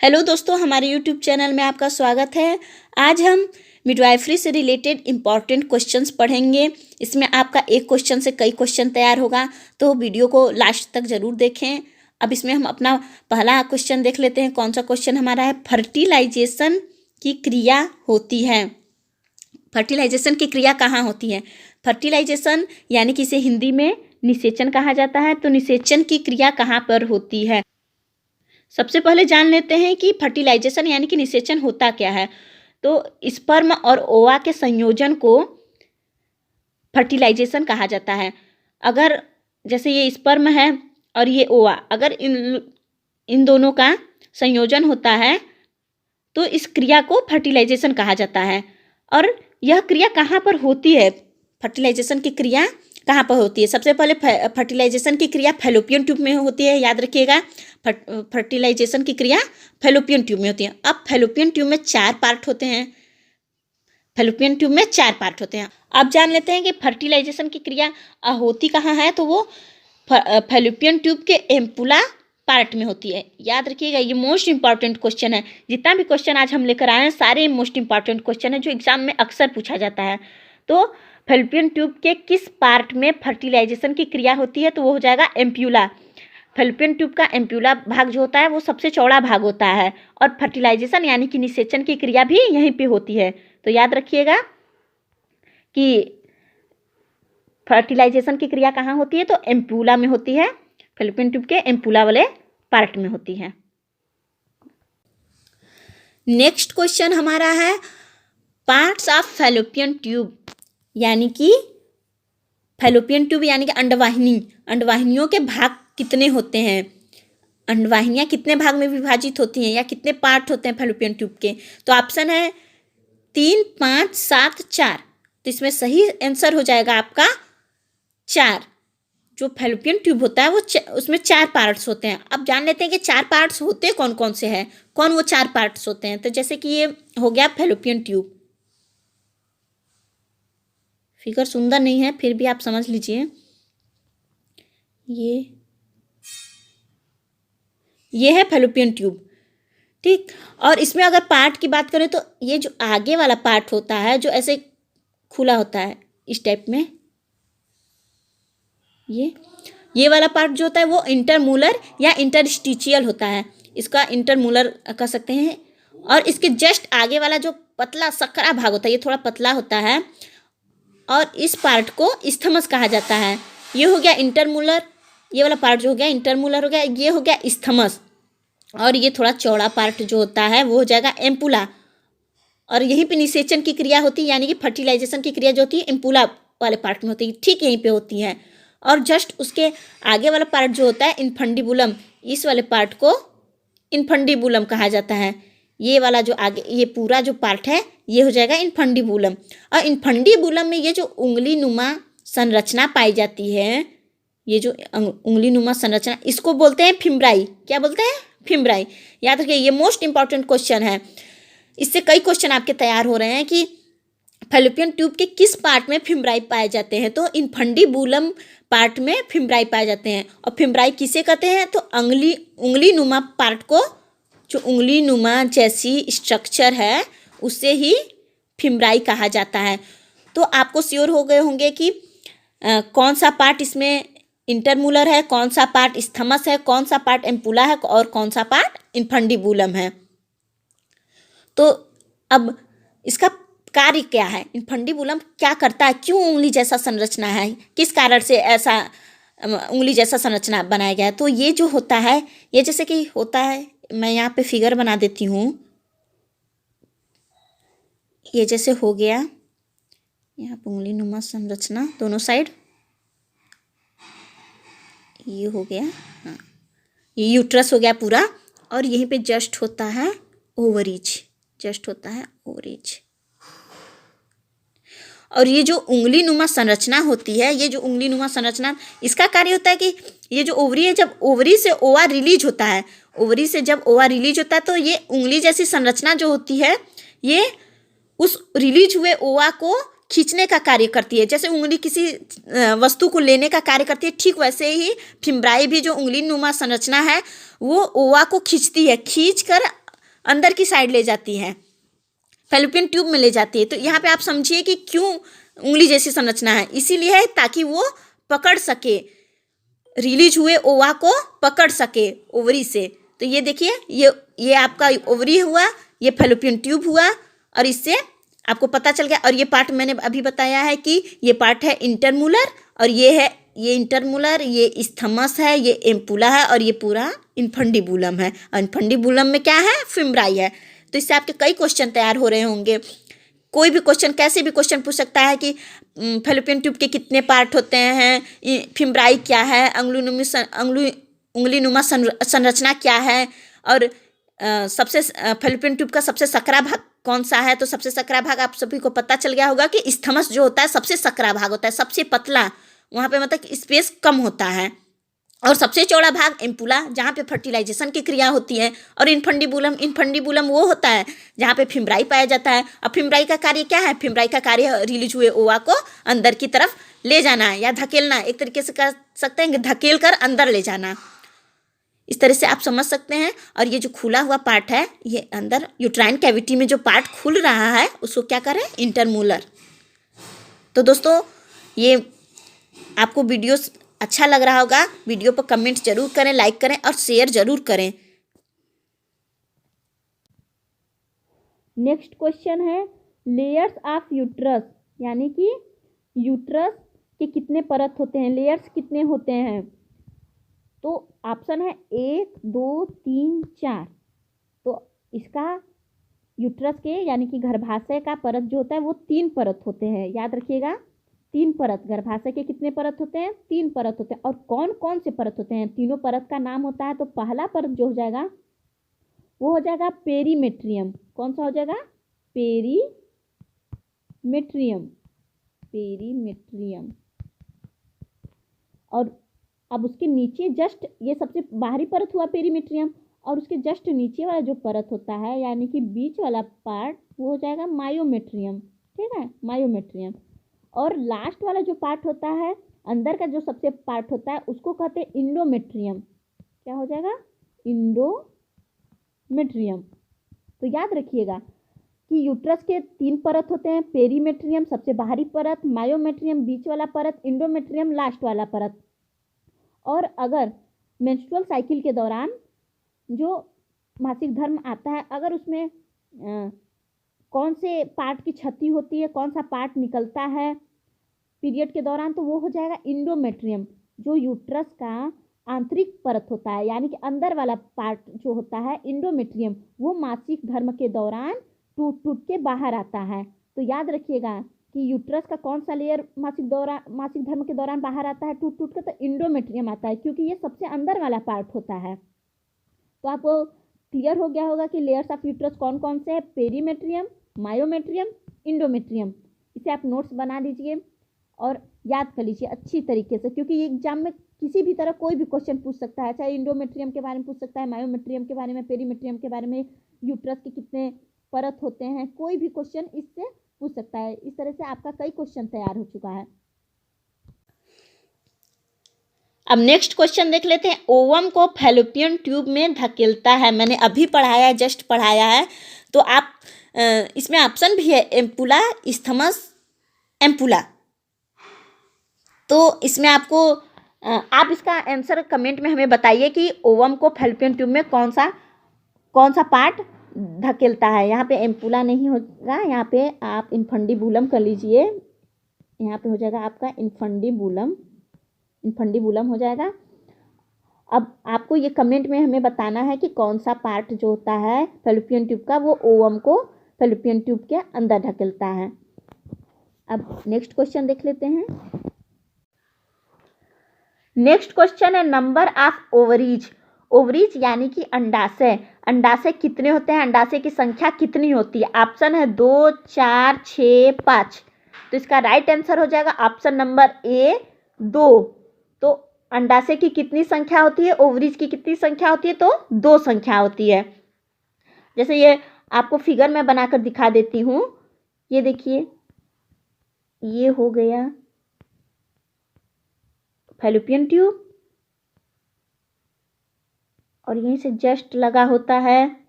Hello दोस्तों, हमारे YouTube channel में आपका स्वागत है। आज हम मिडवाइफरी से रिलेटेड इम्पॉर्टेंट क्वेश्चंस पढ़ेंगे। इसमें आपका एक क्वेश्चन से कई क्वेश्चन तैयार होगा, तो वीडियो को लास्ट तक ज़रूर देखें। अब इसमें हम अपना पहला क्वेश्चन देख लेते हैं। कौन सा क्वेश्चन हमारा है? फर्टिलाइजेशन की क्रिया होती है। फर्टिलाइजेशन की क्रिया कहाँ होती है? फर्टिलाइजेशन यानी कि इसे हिंदी में निषेचन कहा जाता है। तो निषेचन की क्रिया कहाँ पर होती है? सबसे पहले जान लेते हैं कि फर्टिलाइजेशन यानी कि निषेचन होता क्या है। तो स्पर्म और ओवा के संयोजन को फर्टिलाइजेशन कहा जाता है। अगर जैसे ये स्पर्म है और ये ओवा, अगर इन दोनों का संयोजन होता है तो इस क्रिया को फर्टिलाइजेशन कहा जाता है। और यह क्रिया कहाँ पर होती है? फर्टिलाइजेशन की क्रिया कहाँ पर होती है? सबसे पहले फर्टिलाइजेशन की क्रिया फैलोपियन ट्यूब में होती है। याद रखिएगा, फर्टिलाइजेशन की क्रिया फैलोपियन ट्यूब में होती है। अब फैलोपियन ट्यूब में 4 पार्ट होते हैं। फैलोपियन ट्यूब में 4 पार्ट होते हैं। अब जान लेते हैं कि फर्टिलाइजेशन की क्रिया होती कहाँ है। तो वो फैलोपियन ट्यूब के एम्पुला पार्ट में होती है। याद रखिएगा, ये मोस्ट इंपॉर्टेंट क्वेश्चन है। जितना भी क्वेश्चन आज हम लेकर आए हैं सारे मोस्ट इंपॉर्टेंट क्वेश्चन है जो एग्जाम में अक्सर पूछा जाता है। तो फैलोपियन ट्यूब के किस पार्ट में फर्टिलाइजेशन की क्रिया होती है? तो वो हो जाएगा एम्प्यूला। फैलोपियन ट्यूब का एम्प्यूला भाग जो होता है वो सबसे चौड़ा भाग होता है। और फर्टिलाइजेशन यानी कि निषेचन की क्रिया भी यहीं पे होती है। तो याद रखिएगा कि फर्टिलाइजेशन की क्रिया कहाँ होती है? तो एम्प्यूला में होती है। फैलोपियन ट्यूब के एम्प्यूला वाले पार्ट में होती है। नेक्स्ट क्वेश्चन हमारा है पार्ट्स ऑफ फैलोपियन ट्यूब, यानी कि फैलोपियन ट्यूब यानी कि अंडवाहिनियों के भाग कितने होते हैं? अंडवाहिनियाँ कितने भाग में विभाजित होती हैं या कितने पार्ट होते हैं फैलोपियन ट्यूब के? तो ऑप्शन है 3, 5, 7, 4। तो इसमें सही आंसर हो जाएगा आपका 4। जो फैलोपियन ट्यूब होता है वो उसमें 4 पार्ट्स होते हैं। अब जान लेते हैं कि 4 पार्ट्स होते कौन कौन से हैं, कौन वो 4 पार्ट्स होते हैं। तो जैसे कि ये हो गया फैलोपियन ट्यूब। फिगर सुंदर नहीं है, फिर भी आप समझ लीजिए। ये है फैलोपियन ट्यूब, ठीक। और इसमें अगर पार्ट की बात करें तो ये जो आगे वाला पार्ट होता है जो ऐसे खुला होता है इस टाइप में, ये वाला पार्ट जो होता है वो इंटरमूलर या इंटरस्टिशियल होता है। इसका इंटरमूलर कह सकते हैं। और इसके जस्ट आगे वाला जो पतला सकरा भाग होता है ये थोड़ा पतला होता है और इस पार्ट को इस्थमस कहा जाता है। ये हो गया इंटरमूलर, ये वाला पार्ट जो हो गया इंटरमूलर हो गया, ये हो गया इस्थमस। और ये थोड़ा चौड़ा पार्ट जो होता है वो हो जाएगा एम्पुला। और यहीं पे निषेचन की क्रिया होती है, यानी कि फर्टिलाइजेशन की क्रिया जो होती है एम्पुला वाले पार्ट में होती है, ठीक यहीं पे होती है। और जस्ट उसके आगे वाला पार्ट जो होता है इनफंडिबुलम, इस वाले पार्ट को इनफंडिबुलम कहा जाता है। ये वाला जो आगे ये पूरा जो पार्ट है ये हो जाएगा इनफंडिबुलम। और इनफंडिबुलम में ये जो उंगली नुमा संरचना पाई जाती है, ये जो उंगली नुमा संरचना, इसको बोलते हैं फिम्ब्राई। क्या बोलते हैं? फिम्ब्राई। याद रखिए, ये मोस्ट इंपॉर्टेंट क्वेश्चन है। इससे कई क्वेश्चन आपके तैयार हो रहे हैं कि फैलोपियन ट्यूब के किस पार्ट में फिम्ब्राई पाए जाते हैं। तो इनफंडिबुलम पार्ट में फिम्ब्राई पाए जाते हैं। और फिम्ब्राई किसे कहते हैं? तो उंगली नुमा पार्ट को, जो उंगली नुमा जैसी स्ट्रक्चर है उससे ही फिम्ब्राई कहा जाता है। तो आपको श्योर हो गए होंगे कि कौन सा पार्ट इसमें इंटरमूलर है, कौन सा पार्ट इस्थमस है, कौन सा पार्ट एम्पुला है और कौन सा पार्ट इनफंडिबुलम है। तो अब इसका कार्य क्या है? इनफंडिबुलम क्या करता है? क्यों उंगली जैसा संरचना है? किस कारण से ऐसा उंगली जैसा संरचना बनाया गया है? तो ये जो होता है, ये जैसे कि होता है, मैं यहाँ पे फिगर बना देती हूँ। ये जैसे हो गया, यहाँ पे उंगली नुमा संरचना दोनों साइड, ये हो गया, हाँ, ये यूट्रस हो गया पूरा। और यहीं पे जस्ट होता है ओवरीज, जस्ट होता है ओवरीज। और ये जो उंगली नुमा संरचना होती है, ये जो उंगली नुमा संरचना, इसका कार्य होता है कि ये जो ओवरी है, जब ओवरी से ओवा रिलीज होता है, ओवरी से जब ओवा रिलीज होता है तो ये उंगली जैसी संरचना जो होती है ये उस रिलीज हुए ओवा को खींचने का कार्य करती है। जैसे उंगली किसी वस्तु को लेने का कार्य करती है, ठीक वैसे ही फिम्ब्राई भी जो उंगली नुमा संरचना है वो ओवा को खींचती है, खींच कर अंदर की साइड ले जाती है, फैलोपियन ट्यूब में ले जाती है। तो यहाँ पे आप समझिए कि क्यों उंगली जैसी संरचना है, इसीलिए है ताकि वो पकड़ सके, रिलीज हुए ओवा को पकड़ सके ओवरी से। तो ये देखिए, ये आपका ओवरी हुआ, ये फैलोपियन ट्यूब हुआ, और इससे आपको पता चल गया। और ये पार्ट मैंने अभी बताया है कि ये पार्ट है इंटरमूलर, और ये इंटरमूलर, ये इस्थमस है, ये एम्पुला है, और ये पूरा इनफंडिबुलम है। और इनफंडिबुलम में क्या है, फिम्ब्राई है। तो इससे आपके कई क्वेश्चन तैयार हो रहे होंगे। कोई भी क्वेश्चन, कैसे भी क्वेश्चन पूछ सकता है कि फैलोपियन ट्यूब के कितने पार्ट होते हैं, फिम्ब्राई क्या है, उंगलीनुमा संरचना क्या है, और सबसे फैलोपियन ट्यूब का सबसे सकरा भाग कौन सा है। तो सबसे सकरा भाग आप सभी को पता चल गया होगा कि इस्थमस जो होता है सबसे सकरा भाग होता है, सबसे पतला, वहाँ पे मतलब स्पेस कम होता है। और सबसे चौड़ा भाग एम्पुला, जहाँ पे फर्टिलाइजेशन की क्रिया होती है। और इनफंडिबुलम वो होता है जहाँ पे फिम्ब्राई पाया जाता है। अब फिम्ब्राई का कार्य क्या है, फिम्ब्राई का कार्य रिलीज हुए ओवा को अंदर की तरफ ले जाना या धकेलना, एक तरीके से कह सकते हैं कि धकेल कर अंदर ले जाना। इस तरह से आप समझ सकते हैं। और ये जो खुला हुआ पार्ट है, ये अंदर यूट्राइन कैविटी में जो पार्ट खुल रहा है उसको क्या करें, इंटरमूलर। तो दोस्तों, ये आपको वीडियो अच्छा लग रहा होगा, वीडियो पर कमेंट जरूर करें, लाइक करें और शेयर जरूर करें। नेक्स्ट क्वेश्चन है लेयर्स ऑफ यूट्रस, यानी कि यूट्रस के कितने परत होते हैं, लेयर्स कितने होते हैं। तो ऑप्शन है 1 2 3 4। तो इसका यूट्रस के यानी कि गर्भाशय का परत जो होता है वो 3 परत होते हैं, याद रखिएगा। 3 परत, गर्भाशय के कितने परत होते हैं, 3 परत होते हैं। और कौन कौन से परत होते हैं, तीनों परत का नाम होता है। तो पहला परत जो हो जाएगा वो हो जाएगा पेरीमेट्रियम। कौन सा हो जाएगा, पेरीमेट्रियम। और अब उसके नीचे जस्ट, ये सबसे बाहरी परत हुआ पेरीमेट्रियम, और उसके जस्ट नीचे वाला जो परत होता है यानी कि बीच वाला पार्ट, वो हो जाएगा मायोमेट्रियम। ठीक है, मायोमेट्रियम। और लास्ट वाला जो पार्ट होता है, अंदर का जो सबसे पार्ट होता है, उसको कहते हैं इंडोमेट्रियम। क्या हो जाएगा, इंडोमेट्रियम। तो याद रखिएगा कि यूट्रस के 3 परत होते हैं, पेरीमेट्रियम सबसे बाहरी परत, मायोमेट्रियम बीच वाला परत, इंडोमेट्रियम लास्ट वाला परत। और अगर मेंस्ट्रुअल साइकिल के दौरान जो मासिक धर्म आता है, अगर उसमें कौन से पार्ट की क्षति होती है, कौन सा पार्ट निकलता है पीरियड के दौरान, तो वो हो जाएगा इंडोमेट्रियम। जो यूट्रस का आंतरिक परत होता है यानी कि अंदर वाला पार्ट जो होता है इंडोमेट्रियम, वो मासिक धर्म के दौरान टूट टूट के बाहर आता है। तो याद रखिएगा कि यूट्रस का कौन सा लेयर मासिक धर्म के दौरान बाहर आता है टूट टूट के, तो इंडोमेट्रियम आता है, क्योंकि ये सबसे अंदर वाला पार्ट होता है। तो आपको क्लियर हो गया होगा कि लेयर्स ऑफ यूट्रस कौन कौन से हैं, पेरीमेट्रियम, मायोमेट्रियम, इंडोमेट्रियम। इसे आप नोट्स बना लीजिए और याद कर लीजिए अच्छी तरीके से, क्योंकि एग्जाम में किसी भी तरह कोई भी क्वेश्चन पूछ सकता है, चाहे इंडोमेट्रियम के बारे में पूछ सकता है, मायोमेट्रियम के बारे में, पेरीमेट्रियम के बारे में, यूट्रस के कितने परत होते हैं, कोई भी क्वेश्चन इससे पूछ सकता है। इस तरह से आपका कई क्वेश्चन तैयार हो चुका है। अब नेक्स्ट क्वेश्चन देख लेते हैं। ओवम को फैलोपियन ट्यूब में धकेलता है, मैंने अभी पढ़ाया है, जस्ट पढ़ाया है। तो आप इसमें ऑप्शन भी है, एम्पुला, इस्थमस, एम्पुला। तो इसमें आपको आप इसका आंसर कमेंट में हमें बताइए कि ओवम को फैलोपियन ट्यूब में कौन सा पार्ट धकेलता है। यहाँ पे एम्पुला नहीं होगा, यहाँ पे आप इनफंडिबुलम कर लीजिए। यहाँ पे हो जाएगा आपका इनफंडिबुलम हो जाएगा। अब आपको ये कमेंट में हमें बताना है कि कौन सा पार्ट जो होता है फैलोपियन ट्यूब का, वो ओवम को फैलोपियन ट्यूब के अंदर धकेलता है। अब नेक्स्ट क्वेश्चन देख लेते हैं। नेक्स्ट क्वेश्चन है नंबर ऑफ ओवरीज। ओवरीज यानी कि अंडाशय। अंडाशय कितने होते हैं, अंडाशय की संख्या कितनी होती है। ऑप्शन है 2 4 6 5। तो इसका राइट आंसर हो जाएगा ऑप्शन नंबर ए 2। तो अंडाशय की कितनी संख्या होती है, ओवरीज की कितनी संख्या होती है, तो 2 संख्या होती है। जैसे ये आपको फिगर में बनाकर दिखा देती हूँ। ये देखिए, ये हो गया फैलोपियन ट्यूब, और यहीं से जस्ट लगा होता है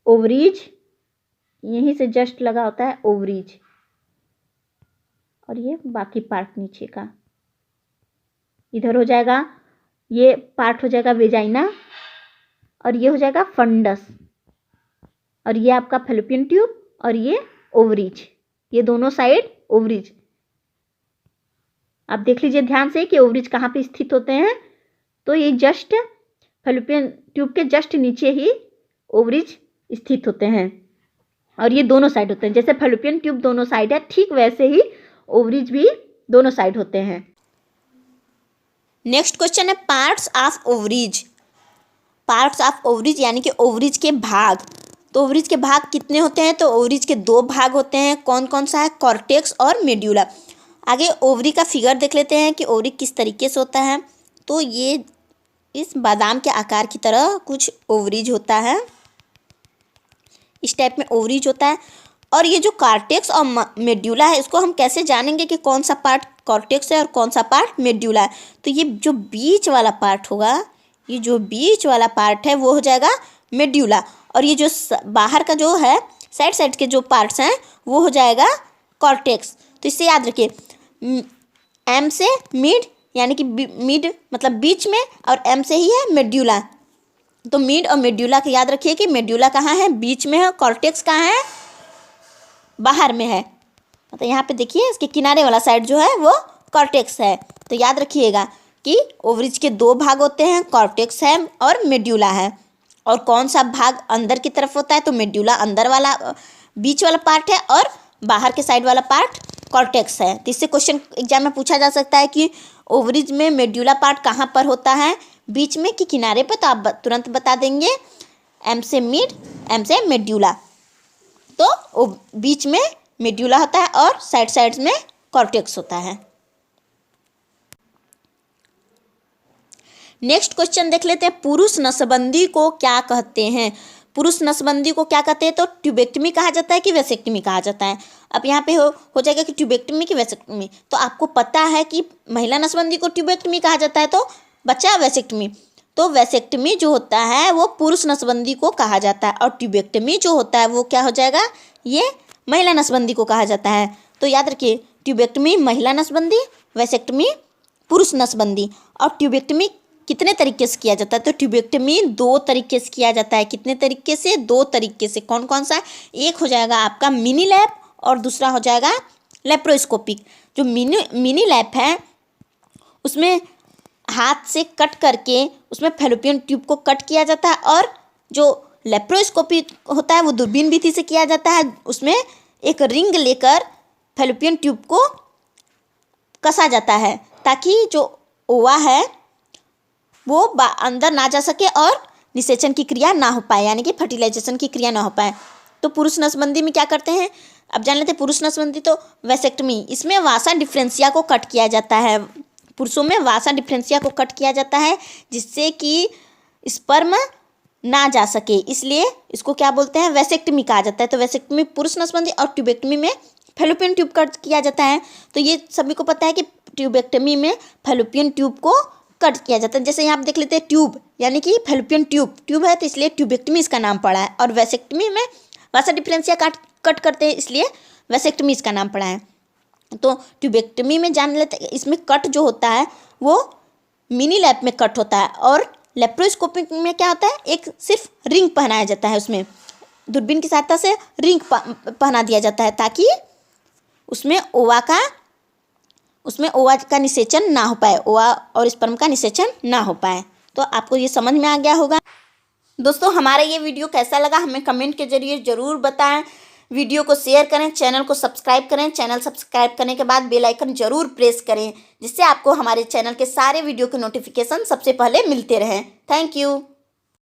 ओवरीज, यहीं से जस्ट लगा होता है ओवरीज, और ये बाकी पार्ट नीचे का इधर हो जाएगा, ये पार्ट हो जाएगा वेजाइना, और ये हो जाएगा फंडस, और ये आपका फैलोपियन ट्यूब, और ये ओवरीज, ये दोनों साइड ओवरीज। आप देख लीजिए ध्यान से कि ओवरीज कहाँ पे स्थित होते हैं, तो ये जस्ट फैलोपियन ट्यूब के जस्ट नीचे ही ओवरीज स्थित होते हैं, और ये दोनों साइड होते हैं। जैसे फैलोपियन ट्यूब दोनों साइड है, ठीक वैसे ही ओवरीज भी दोनों साइड होते हैं। नेक्स्ट क्वेश्चन है parts of ovaries. Parts of ovaries यानी कि ओवरीज के भाग। तो ओवरीज के भाग कितने होते हैं? तो ओवरीज के 2 भाग होते हैं। कौन कौन सा है? कॉर्टेक्स और मेड्यूला। आगे ओवरी का फिगर देख लेते हैं कि ओवरी किस तरीके से होता है। तो ये इस बादाम के आकार की तरह कुछ ओवरीज होता है, इस टाइप में ओवरीज होता है। और ये जो कॉर्टेक्स और मेड्यूला है, इसको हम कैसे जानेंगे कि कौन सा पार्ट कॉर्टेक्स है और कौन सा पार्ट मेड्यूला है? तो ये जो बीच वाला पार्ट होगा, ये जो बीच वाला पार्ट है वो हो जाएगा मेड्यूला, और ये जो बाहर का जो है साइड साइड के जो पार्ट्स हैं वो हो जाएगा कॉर्टेक्स। तो इससे याद रखिए, एम से मिड यानी कि मिड मतलब बीच में, और एम से ही है मेड्यूला। तो मिड और मेड्यूला का याद रखिए कि मेड्यूला कहाँ है? बीच में है। कॉर्टेक्स कहाँ है? बाहर में है। मतलब यहाँ पे देखिए इसके किनारे वाला साइड जो है वो कॉर्टेक्स है। तो याद रखिएगा कि ओवरीज के 2 भाग होते हैं, कॉर्टेक्स है और मेड्यूला है। और कौन सा भाग अंदर की तरफ होता है? तो मेड्यूला अंदर वाला बीच वाला पार्ट है, और बाहर के साइड वाला पार्ट कॉर्टेक्स है। तो इससे क्वेश्चन एग्जाम में पूछा जा सकता है कि ओवरीज में मेड्यूला पार्ट कहाँ पर होता है, बीच में कि किनारे पर? तो आप तुरंत बता देंगे एम से मिड, एम से मेड्यूला। तो बीच में मेड्यूला होता है और साइड साइड्स में कॉर्टेक्स होता है। नेक्स्ट क्वेश्चन देख लेते हैं, पुरुष नसबंदी को क्या कहते हैं? पुरुष नसबंदी को क्या कहते हैं? तो ट्यूबेक्टमी कहा जाता है कि वेसेक्टमी कहा जाता है? अब यहाँ पे हो जाएगा कि ट्यूबेक्टमी की वेसेक्टमी। तो आपको पता है कि महिला नसबंदी को ट्यूबेक्टमी कहा जाता है, तो बच्चा वेसेक्टमी। तो वेसेक्टमी जो होता है वो पुरुष नसबंदी को कहा जाता है, और ट्यूबेक्टमी जो होता है वो क्या हो जाएगा? ये महिला नसबंदी को कहा जाता है। तो याद रखिए, ट्यूबेक्टमी महिला नसबंदी, वेसेक्टमी पुरुष नसबंदी। और ट्यूबेक्टमी कितने तरीके से किया जाता है? तो ट्यूबेक्टमी 2 तरीके से किया जाता है। कितने तरीके से? 2 तरीके से। कौन कौन सा? एक हो जाएगा आपका मिनी लैप, और दूसरा हो जाएगा लेप्रोस्कोपिक। जो मिनी लैप है उसमें हाथ से कट करके उसमें फैलोपियन ट्यूब को कट किया जाता है, और जो लेप्रोस्कोपी होता है वो दूरबीन विधि से किया जाता है। उसमें एक रिंग लेकर फैलोपियन ट्यूब को कसा जाता है, ताकि जो ओवा है वो अंदर ना जा सके और निषेचन की क्रिया ना हो पाए, यानी कि फर्टिलाइजेशन की क्रिया ना हो पाए। तो पुरुष नसबंदी में क्या करते हैं? अब जान लेते हैं पुरुष नसबंदी। तो वेसेक्टमी, इसमें वासा डिफरेंशिया को कट किया जाता है। पुरुषों में वासा डिफरेंशिया को कट किया जाता है, जिससे कि स्पर्म ना जा सके, इसलिए इसको क्या बोलते हैं? वेसेक्टमी कहा जाता है। तो वेसेक्टमी पुरुष नसबंदी, और ट्यूबेक्टमी में फैलोपियन ट्यूब कट किया जाता है। तो ये सभी को पता है कि ट्यूबेक्टमी में फैलोपियन ट्यूब को कट किया जाता है। जैसे यहाँ आप देख लेते हैं ट्यूब यानी कि फैलोपियन ट्यूब है, तो इसलिए ट्यूबेक्टमी इसका नाम पड़ा है। और वेसेक्टमी में वासा डिफरेंशिया कट करते हैं, इसलिए वेसेक्टमी इसका नाम पड़ा है। तो ट्यूबेक्टमी में जान लेते हैं, इसमें कट जो होता है वो मिनी लैप में कट होता है, और लेप्रोस्कोपिक में क्या होता है? एक सिर्फ रिंग पहनाया जाता है, उसमें दूरबीन की सहायता से रिंग पहना दिया जाता है, ताकि उसमें ओवा का निषेचन ना हो पाए, ओवा और स्पर्म का निषेचन ना हो पाए। तो आपको ये समझ में आ गया होगा। दोस्तों, हमारा ये वीडियो कैसा लगा हमें कमेंट के जरिए ज़रूर बताएं। वीडियो को शेयर करें, चैनल को सब्सक्राइब करें। चैनल सब्सक्राइब करने के बाद बेल आइकन जरूर प्रेस करें, जिससे आपको हमारे चैनल के सारे वीडियो के नोटिफिकेशन सबसे पहले मिलते रहें। Thank you.